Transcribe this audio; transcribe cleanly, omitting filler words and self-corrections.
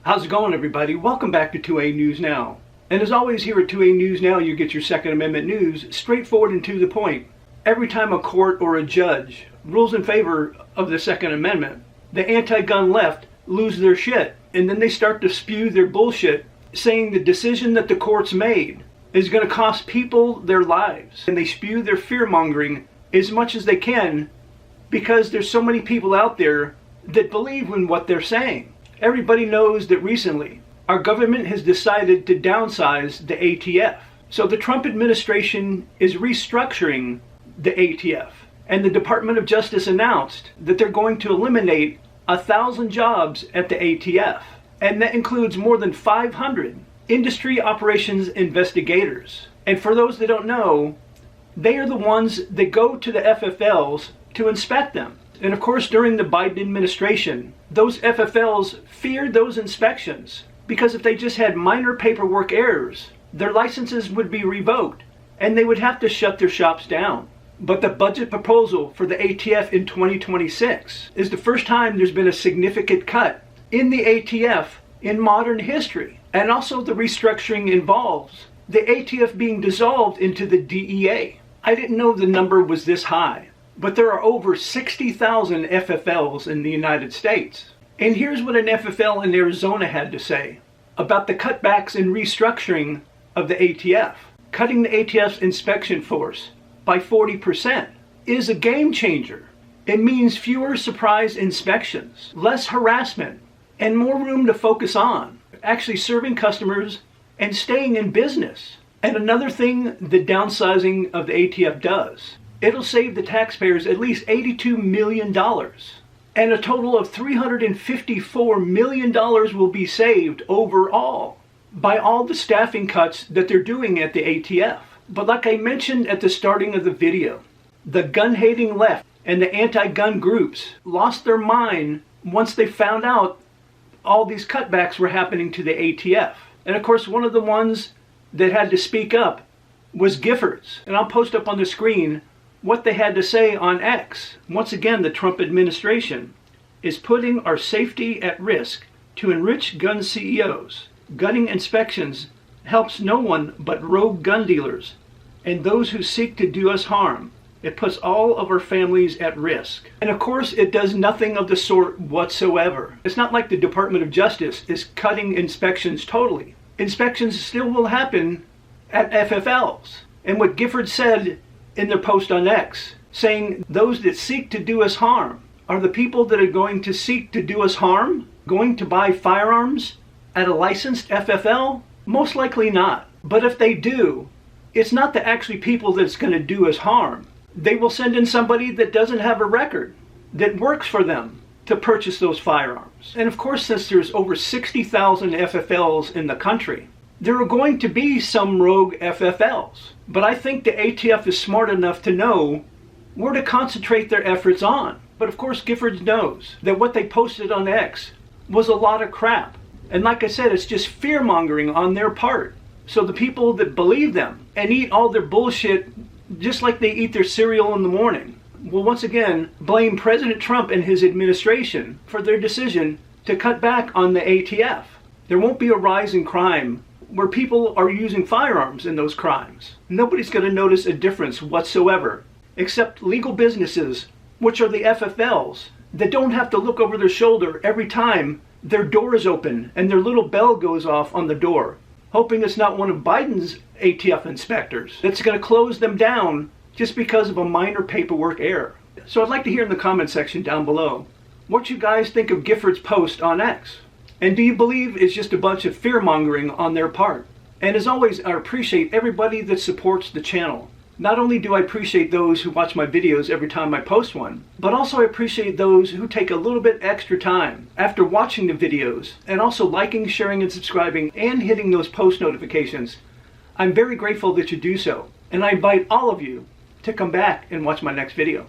How's it going, everybody? Welcome back to 2A News Now. And as always, here at 2A News Now, you get your Second Amendment news straightforward and to the point. Every time a court or a judge rules in favor of the Second Amendment, the anti-gun left lose their shit. And then they start to spew their bullshit, saying the decision that the courts made is going to cost people their lives. And they spew their fear-mongering as much as they can because there's so many people out there that believe in what they're saying. Everybody knows that recently our government has decided to downsize the ATF. So the Trump administration is restructuring the ATF. And the Department of Justice announced that they're going to eliminate 1,000 jobs at the ATF. And that includes more than 500 industry operations investigators. And for those that don't know, they are the ones that go to the FFLs to inspect them. And of course, during the Biden administration, those FFLs feared those inspections because if they just had minor paperwork errors, their licenses would be revoked and they would have to shut their shops down. But the budget proposal for the ATF in 2026 is the first time there's been a significant cut in the ATF in modern history. And also the restructuring involves the ATF being dissolved into the DEA. I didn't know the number was this high. But there are over 60,000 FFLs in the United States. And here's what an FFL in Arizona had to say about the cutbacks and restructuring of the ATF. Cutting the ATF's inspection force by 40% is a game changer. It means fewer surprise inspections, less harassment, and more room to focus on actually serving customers and staying in business. And another thing the downsizing of the ATF does, it'll save the taxpayers at least $82 million. And a total of $354 million will be saved overall by all the staffing cuts that they're doing at the ATF. But like I mentioned at the starting of the video, the gun-hating left and the anti-gun groups lost their mind once they found out all these cutbacks were happening to the ATF. And of course, one of the ones that had to speak up was Giffords. And I'll post up on the screen what they had to say on X. Once again, the Trump administration is putting our safety at risk to enrich gun CEOs. Gunning inspections helps no one but rogue gun dealers and those who seek to do us harm. It puts all of our families at risk. And of course, it does nothing of the sort whatsoever. It's not like the Department of Justice is cutting inspections totally. Inspections still will happen at FFLs. And what Giffords said in their post on X, saying those that seek to do us harm are the people that are going to seek to do us harm, going to buy firearms at a licensed FFL? Most likely not. But if they do, it's not the actually people that's going to do us harm. They will send in somebody that doesn't have a record, that works for them to purchase those firearms. And of course, since there's over 60,000 FFLs in the country, there are going to be some rogue FFLs. But I think the ATF is smart enough to know where to concentrate their efforts on. But of course, Giffords knows that what they posted on X was a lot of crap. And like I said, it's just fear-mongering on their part. So the people that believe them and eat all their bullshit just like they eat their cereal in the morning will once again blame President Trump and his administration for their decision to cut back on the ATF. There won't be a rise in crime where people are using firearms in those crimes. Nobody's going to notice a difference whatsoever, except legal businesses, which are the FFLs, that don't have to look over their shoulder every time their door is open and their little bell goes off on the door, hoping it's not one of Biden's ATF inspectors that's going to close them down just because of a minor paperwork error. So I'd like to hear in the comment section down below what you guys think of Giffords' post on X. And do you believe it's just a bunch of fear-mongering on their part? And as always, I appreciate everybody that supports the channel. Not only do I appreciate those who watch my videos every time I post one, but also I appreciate those who take a little bit extra time after watching the videos and also liking, sharing, and subscribing and hitting those post notifications. I'm very grateful that you do so. And I invite all of you to come back and watch my next video.